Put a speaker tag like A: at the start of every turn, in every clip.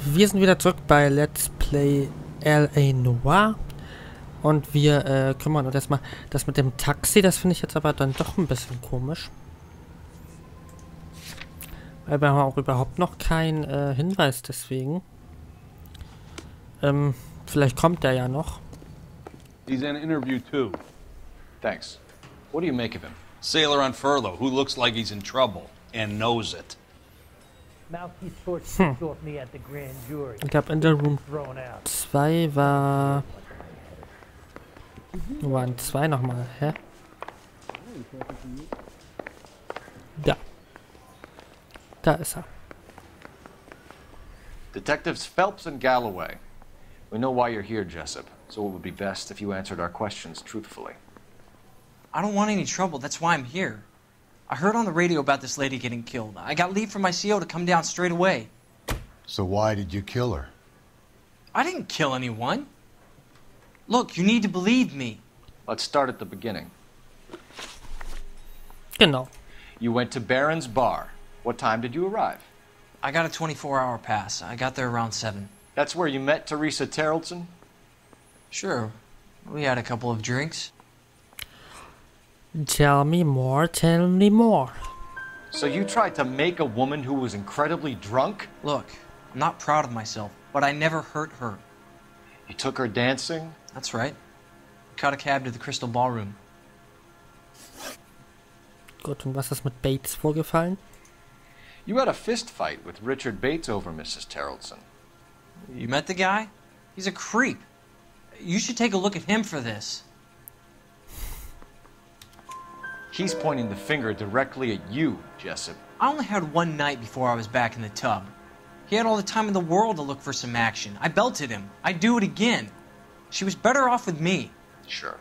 A: Wir sind wieder zurück bei Let's Play L.A. Noire. Und wir kümmern uns erstmal. Das mit dem Taxi, das finde ich jetzt aber dann doch ein bisschen komisch. Weil wir haben auch überhaupt noch keinen Hinweis deswegen. Vielleicht kommt der ja noch.
B: He's in an interview too.
C: Thanks. What do you make of him?
B: Sailor on furlough who looks like he's in trouble and knows it.
A: Ich glaube, in der Room 2 war... Wo waren 2 nochmal? Hä? Da. Da ist er.
C: Detectives Phelps and Galloway. We know why you're here, Jessup, so it would be best if you answered our questions truthfully.
D: I don't want any trouble, that's why I'm here. I heard on the radio about this lady getting killed. I got leave from my CO to come down straight away.
E: So why did you kill her?
D: I didn't kill anyone. Look, you need to believe me.
C: Let's start at the beginning.
A: Genau.
C: You went to Barron's Bar. What time did you arrive?
D: I got a 24-hour pass. I got there around 7.
C: That's where you met Teresa Terrelson?
D: Sure. We had a couple of drinks.
A: Tell me more, tell me more.
C: So you tried to make a woman who was incredibly drunk?
D: Look, I'm not proud of myself, but I never hurt her.
C: You took her dancing?
D: That's right. Caught a cab to the Crystal Ballroom.
A: Gut, und was ist mit Bates vorgefallen?
C: You had a fist fight with Richard Bates over Mrs. Terrelson.
D: You met the guy? He's a creep. You should take a look at him for this.
C: He's pointing the finger directly at you, Jessup.
D: I only had one night before I was back in the tub. He had all the time in the world to look for some action. I belted him. I'd do it again. She was better off with me.
C: Sure.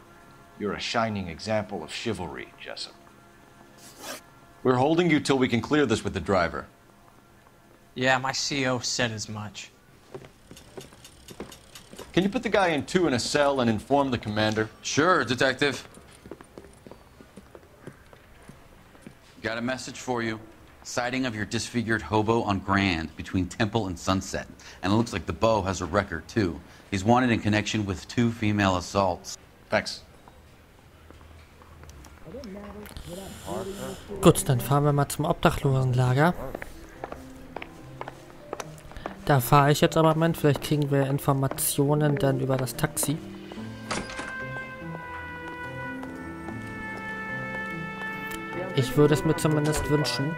C: You're a shining example of chivalry, Jessup. We're holding you till we can clear this with the driver.
D: Yeah, my CO said as much.
C: Can you put the guy in 2 in a cell and inform the commander?
F: Sure, Detective. Got a message for you. Sighting of your disfigured hobo on Grand between Temple and Sunset. And it looks like the Beau has a record, too. He's wanted in connection with 2 female assaults.
C: Thanks.
A: Gut, dann fahren wir mal zum Obdachlosenlager. Da fahre ich jetzt aber, Moment, vielleicht kriegen wir Informationen dann über das Taxi. Ich würde es mir zumindest wünschen.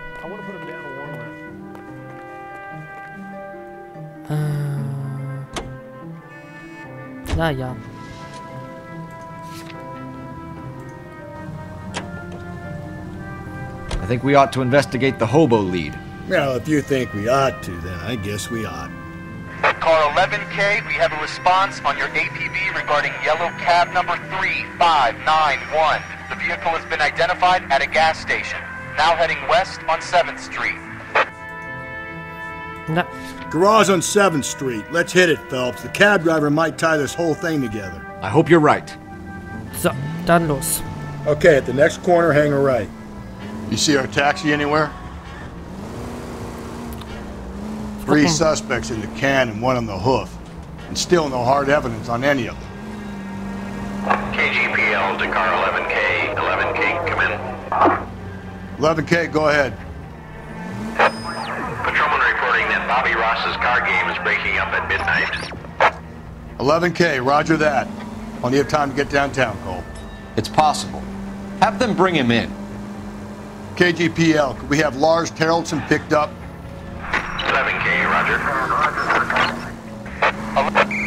A: Naja.
C: I think we ought to investigate the hobo lead.
E: Well, if you think we ought to, then I guess we ought.
G: Car 11K, we have a response on your APB regarding yellow cab number 3591. The vehicle has been identified at a gas station. Now heading west on 7th Street.
A: Na.
E: Garage on 7th Street. Let's hit it, Phelps. The cab driver might tie this whole thing together.
C: I hope you're right.
A: So, dann los.
E: Okay, at the next corner, hang a right.
H: You see our taxi anywhere? 3 suspects in the can and 1 on the hoof. And still no hard evidence on any of them.
G: KGPL to car 11K. 11K, come in.
H: 11K, go ahead.
G: Patrolman reporting that Bobby Ross's car game is breaking up at midnight.
H: 11K, roger that. Plenty of time to get downtown, Cole.
C: It's possible. Have them bring him in.
H: KGPL, could we have Lars Terrelson picked up?
G: 11K, roger.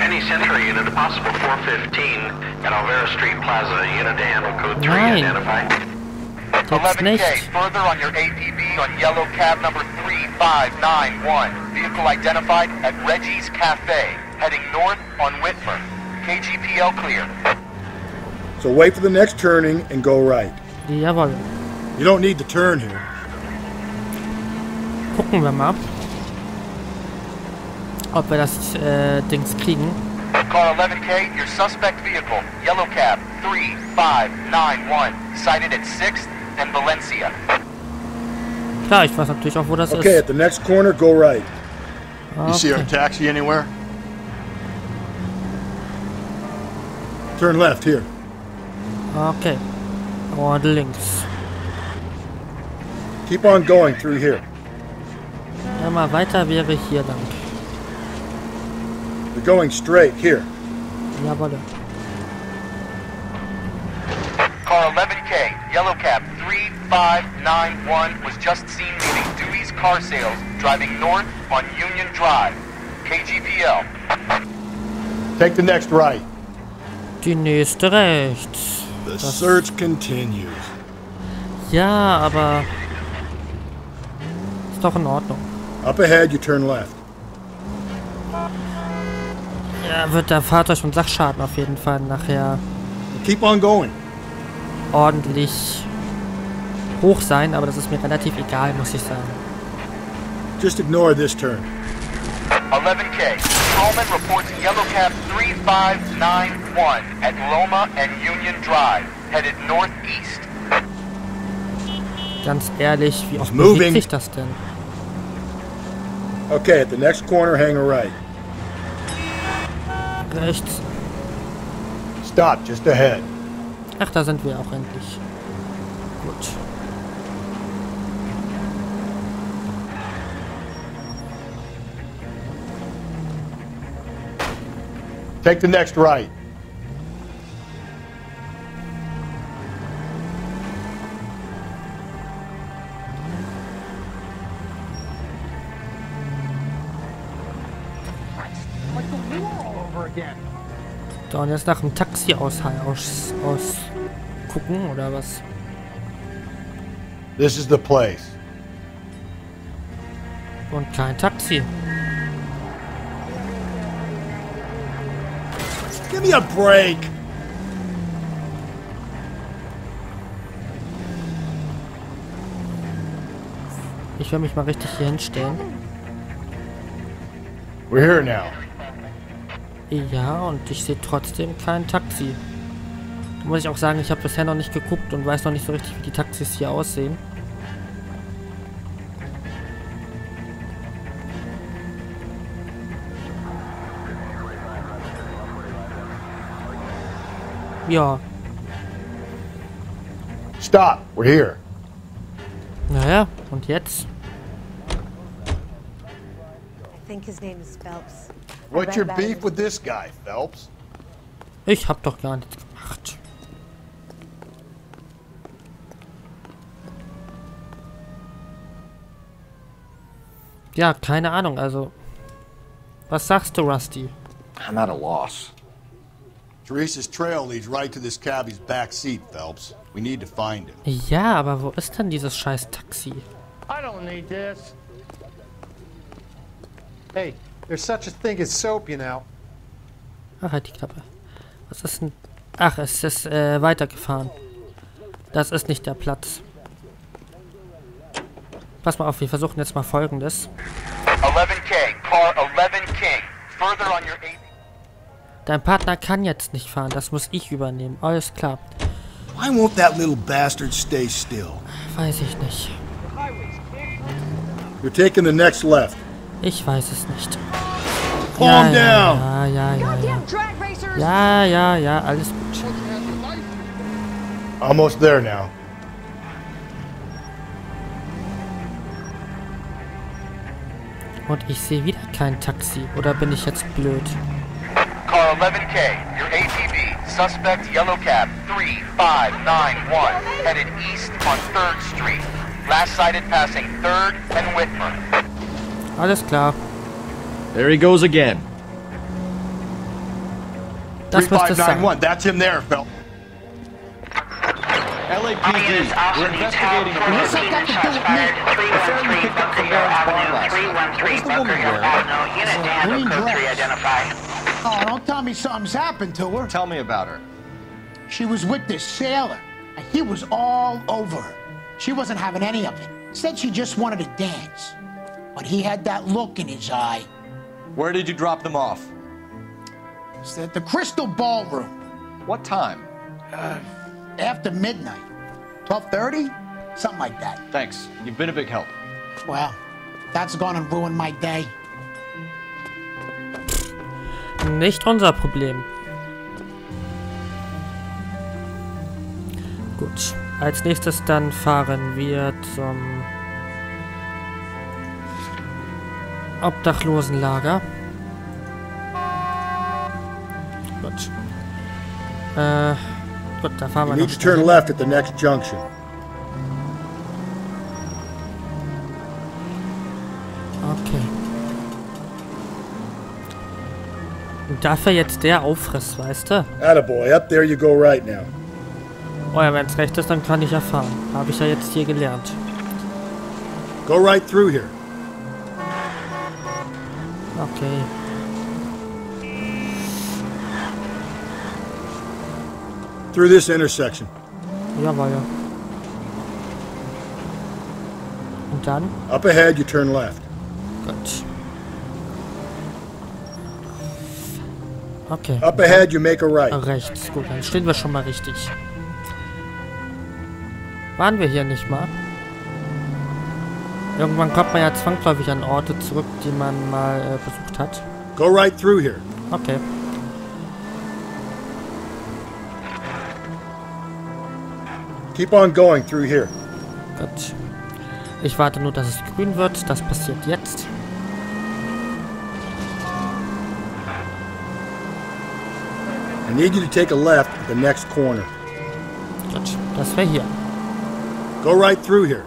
G: Any Century unit, a possible 415 at Alvera Street Plaza, unit to handle code 3 identified. 11K, further on your APB on yellow cab number 3591. Vehicle identified at Reggie's Cafe, heading north on Whitmer. KGPL clear.
E: So wait for the next turning and go right.
A: Jawohl.
E: You don't need to turn here.
A: Gucken wir mal, ob wir das Dings kriegen.
G: Car 11K, your suspect vehicle, yellow cab 3591, sighted at 6th and Valencia.
A: Klar, ich weiß natürlich auch, wo das
E: Okay,
A: ist.
E: at the next corner, go right. You see our taxi anywhere? Turn left here.
A: Okay. Und links.
E: Keep on going through here.
A: Immer weiter wäre hier lang.
E: We're going straight here.
A: Jawolle.
G: Car 11K, yellow cab 3591 was just seen leaving Dewey's Car Sales, driving north on Union Drive. KGPL.
E: Take the next right.
A: Die nächste rechts.
E: The search continues.
A: Ja, aber... Ist doch in Ordnung.
E: Up ahead, you turn left.
A: Ja, wird der Fahrzeug- und Sachschaden auf jeden Fall nachher
E: Keep on going.
A: ordentlich hoch sein, aber das ist mir relativ egal, muss ich sagen.
E: Just ignore this turn.
G: 11K, Patrolman reports yellow cab 3591 at Loma and Union Drive, headed northeast.
A: Ganz ehrlich, wie oft
E: Moving.
A: bewegt sich das denn?
E: Okay, at the next corner, hang a right.
A: Rechts.
E: Stop just ahead.
A: Ach, da sind wir auch endlich. Gut.
E: Take the next right.
A: So, und jetzt nach dem Taxi ausgucken, oder was?
E: This is the place.
A: Und kein Taxi.
E: Give me a break.
A: Ich will mich mal richtig hier hinstellen.
E: We're here now.
A: Ja, und ich sehe trotzdem kein Taxi. Da muss ich auch sagen, ich habe bisher noch nicht geguckt und weiß noch nicht so richtig, wie die Taxis hier aussehen. Ja,
E: Stop. We're here.
A: naja, und jetzt?
I: I think his name is Phelps.
E: What's your beef with this guy, Phelps?
A: Ich hab doch gar nichts gemacht. Ja, keine Ahnung, also... Was sagst du, Rusty?
C: I'm at a loss.
E: Teresa's trail leads right to this cabbie's back seat, Phelps. We need to find him.
A: Ja, aber wo ist denn dieses scheiß Taxi?
J: I don't need this. Hey, there's such a thing as soap, you know.
A: Ach, halt die Klappe. Was ist denn... Ach, es ist weitergefahren. Das ist nicht der Platz. Pass mal auf, wir versuchen jetzt mal Folgendes.
G: 11K, car 11 King, further on your 8.
A: Dein Partner kann jetzt nicht fahren, das muss ich übernehmen. Alles klar.
E: Why won't that little bastard stay still?
A: Weiß ich nicht.
E: You're taking the next left.
A: Ich weiß es nicht.
E: Calm down.
A: Ja, alles gut.
E: Almost there now.
G: Und ich sehe wieder kein Taxi. Oder bin ich jetzt blöd? Car 11K, your ATV, suspect yellow cab 3591, headed east on 3rd Street. Last sighted passing 3rd and Whitmer.
A: Alles klar.
C: There he goes again.
A: Das müsste es sein.
E: 3591, that's him there, Phelps.
K: LAPD, we're investigating a person suspect 313 Bunker Hill Avenue, 313 Bunker Hill Avenue, unit handle code 3 identified.
J: Oh, don't tell me something's happened to her.
C: Tell me about her.
J: She was with this sailor, and he was all over her. She wasn't having any of it. Said she just wanted to dance. But he had that look in his eye.
C: Where did you drop them off?
J: It's at the Crystal Ballroom.
C: What time?
J: After midnight. 12:30? Something like that.
C: Thanks. You've been a big help.
J: Well, that's gonna ruin my day.
A: Nicht unser Problem. Gut. Als nächstes dann fahren wir zum Obdachlosenlager. Gut. Gut, da fahren wir
E: You need to turn left at the next junction.
A: Okay. Und dafür jetzt der Auffriss, weißt du?
E: Attaboy, up there you go right now.
A: Oh ja, wenn es recht ist, dann kann ich ja fahren. Habe ich ja jetzt hier gelernt.
E: Go right through here.
A: Okay.
E: Through this intersection.
A: Jawohl. Und dann?
E: Up ahead, you turn left.
A: Gut. Okay.
E: Up ahead, you make a right.
A: Rechts. Gut, dann stehen wir schon mal richtig. Waren wir hier nicht mal? Irgendwann kommt man ja zwangsläufig an Orte zurück, die man mal besucht hat.
E: Go right through here.
A: Okay.
E: Keep on going through here.
A: Gut. Ich warte nur, dass es grün wird. Das passiert jetzt.
E: I need you to take a left at the next corner.
A: Gut, das wäre hier.
E: Go right through here.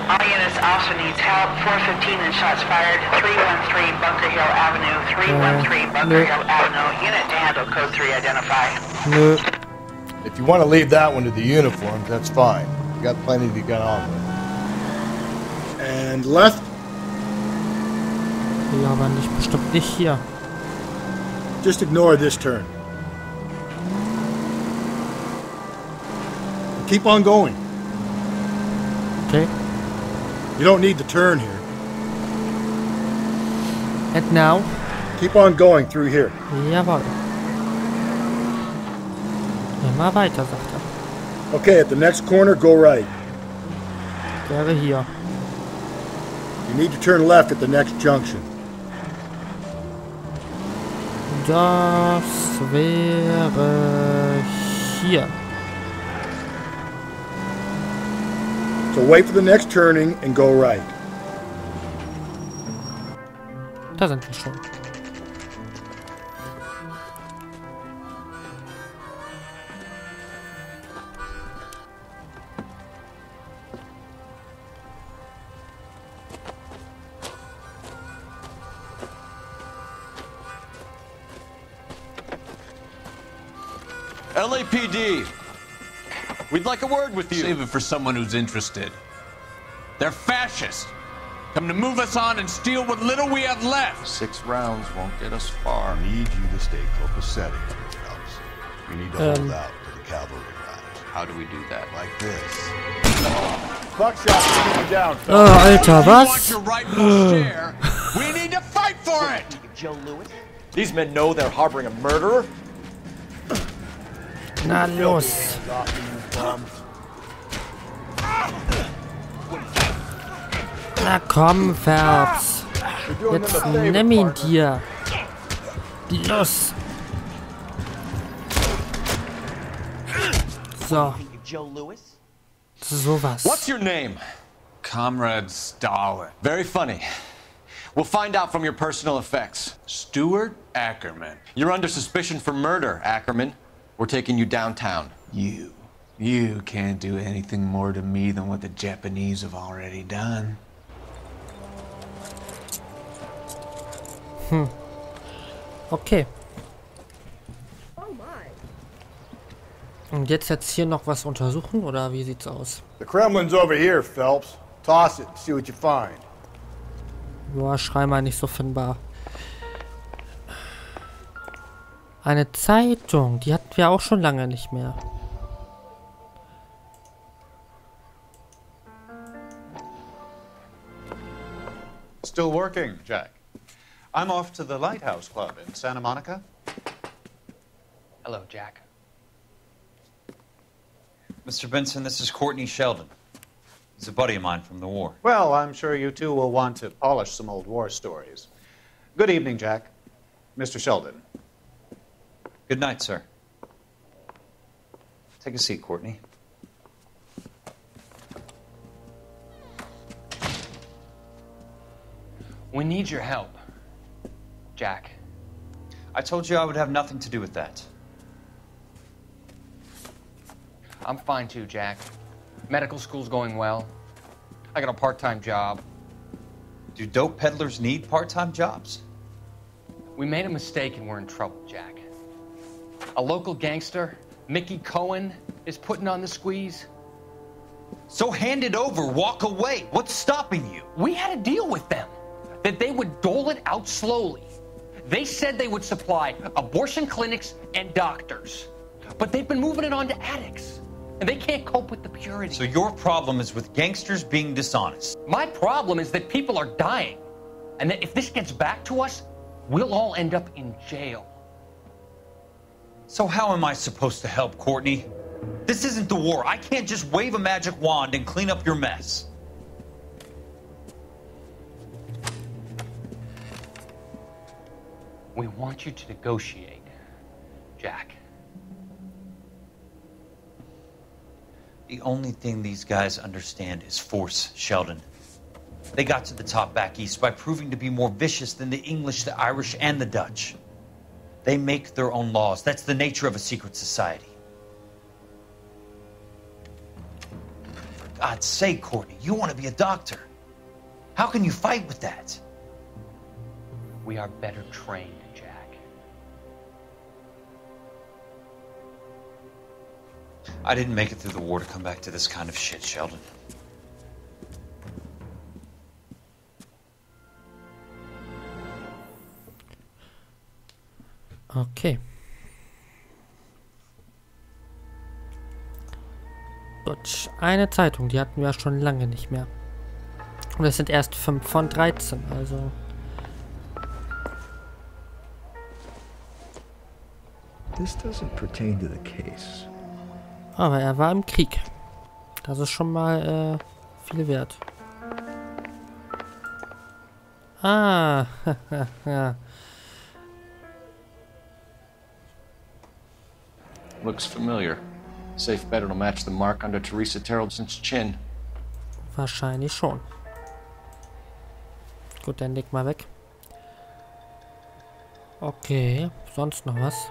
G: All units also needs help. 415 and shots fired. 313 Bunker Hill Avenue. 313 Bunker Hill Avenue. Unit to handle code 3 identify.
A: Nö.
H: If you want to leave that one to the uniforms, that's fine. You got plenty to get on with.
E: And left.
A: Ja, aber nicht, bestimmt nicht hier.
E: Just ignore this turn. Keep on going.
A: Okay.
E: You don't need to turn here.
A: And now?
E: Keep on going through here.
A: Jawohl. Immer weiter, sagt er.
E: Okay, at the next corner, go right.
A: Wäre hier.
E: You need to turn left at the next junction.
A: Das wäre hier.
E: So wait for the next turning and go right.
A: Da sind wir schon.
C: LAPD, we'd like a word with you.
B: Save it for someone who's interested. They're fascists. Come to move us on and steal what little we have left.
C: 6 rounds won't get us far.
H: I need you to stay copacetic here, Phelps. We need to hold out to the cavalry riders.
F: How do we do that?
H: Like this. Buckshot, keep you down, Phelps.
A: Alter,
B: If you want
A: was?
B: your rightful share, we need to fight for it.
K: Joe Lewis? These men know they're harboring a murderer?
A: Na los. Na komm, Phelps. Jetzt nimm ihn dir. Los. So.
K: Joe Lewis?
A: Sowas.
C: What's your name?
B: Comrade Stalin.
C: Very funny. We'll find out from your personal effects.
B: Stuart Ackerman.
C: You're under suspicion for murder, Ackerman. We're taking you downtown.
B: You can't do anything more to me than what the Japanese have already done.
A: Okay. Und jetzt hier noch was untersuchen, oder wie sieht's aus?
H: The Kremlin's over here, Phelps. Toss it and see what you find.
A: Boah, schrei mal nicht so findbar. Eine Zeitung, die hatten wir auch schon lange nicht mehr.
L: Still working, Jack. I'm off to the Lighthouse Club in Santa Monica.
D: Hello, Jack. Mr. Benson, this is Courtney Sheldon.
L: He's a buddy of mine from the war. Well, I'm sure you two will want to polish some old war stories. Good evening, Jack. Mr. Sheldon. Good night, sir. Take a seat, Courtney.
M: We need your help, Jack.
L: I told you I would have nothing to do with that.
M: I'm fine too, Jack. Medical school's going well. I got a part-time job.
L: Do dope peddlers need part-time jobs?
M: We made a mistake and we're in trouble, Jack. A local gangster, Mickey Cohen, is putting on the squeeze.
L: So hand it over, walk away. What's stopping you?
M: We had a deal with them that they would dole it out slowly. They said they would supply abortion clinics and doctors, but they've been moving it on to addicts, and they can't cope with the purity.
L: So your problem is with gangsters being dishonest?
M: My problem is that people are dying, and that if this gets back to us, we'll all end up in jail.
L: So how am I supposed to help, Courtney? This isn't the war. I can't just wave a magic wand and clean up your mess.
M: We want you to negotiate, Jack.
L: The only thing these guys understand is force, Sheldon. They got to the top back east by proving to be more vicious than the English, the Irish, and the Dutch. They make their own laws. That's the nature of a secret society. For God's sake, Courtney, you want to be a doctor. How can you fight with that?
M: We are better trained, Jack.
L: I didn't make it through the war to come back to this kind of shit, Sheldon.
A: Okay. Gut, eine Zeitung, die hatten wir schon lange nicht mehr. Und es sind erst 5 von 13, also...
N: This doesn't pertain to the case.
A: Aber er war im Krieg. Das ist schon mal viel wert. Ah,
C: Looks familiar. Safe bet it'll match the mark under Teresa Terrelson's chin.
A: Wahrscheinlich schon. Gut, dann leg mal weg. Okay, sonst noch was?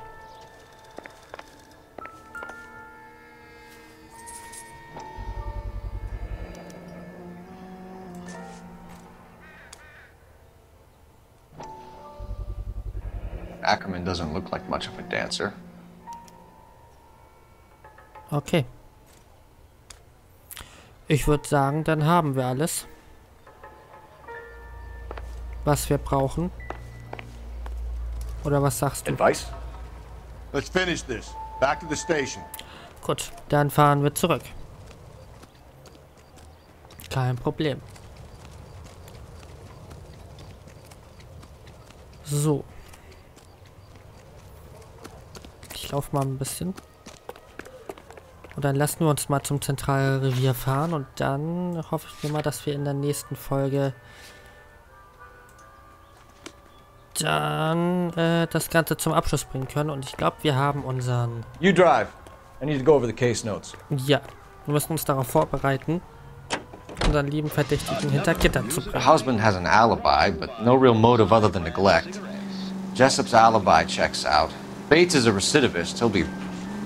C: Ackerman doesn't look like much of a dancer.
A: Okay. Ich würde sagen, dann haben wir alles, was wir brauchen. Oder was sagst du?
H: Advice? Let's finish this. Back to the station.
A: Gut, dann fahren wir zurück. Kein Problem. So. Ich laufe mal ein bisschen. Und dann lassen wir uns mal zum Zentralrevier fahren. Und dann hoffe ich mir mal, dass wir in der nächsten Folge dann das Ganze zum Abschluss bringen können. Und ich glaube, wir haben unseren...
C: You drive. I need to go over the case notes.
A: Ja, wir müssen uns darauf vorbereiten, unseren lieben Verdächtigen hinter Gitter zu bringen.
C: Her husband has an alibi, but no real motive other than neglect. Jessup's alibi checks out. Bates is a recidivist. He'll be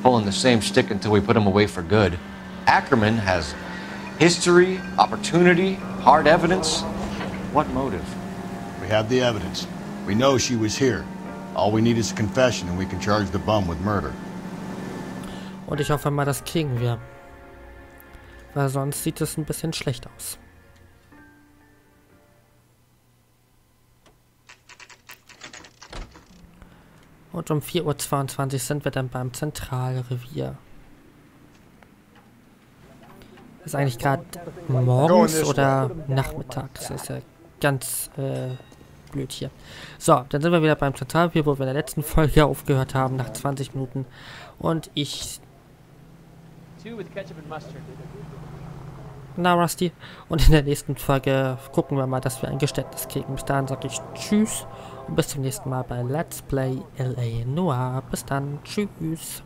C: pulling the same shtick until we put him away for good. Ackerman has history, opportunity, hard evidence. What motive?
H: We have the evidence. We know she was here. All we need is a confession and we can charge the bum with murder.
A: Und ich hoffe mal, das kriegen wir. Weil sonst sieht es ein bisschen schlecht aus. Und um 4:22 Uhr sind wir dann beim Zentralrevier. Ist eigentlich gerade morgens oder nachmittags. Das ist ja ganz blöd hier. So, dann sind wir wieder beim Zentralrevier, wo wir in der letzten Folge aufgehört haben, nach 20 Minuten. Und ich... Na, Rusty. Und in der nächsten Folge gucken wir mal, dass wir ein Geständnis kriegen. Bis dahin sage ich Tschüss und bis zum nächsten Mal bei Let's Play LA Noire. Bis dann. Tschüss.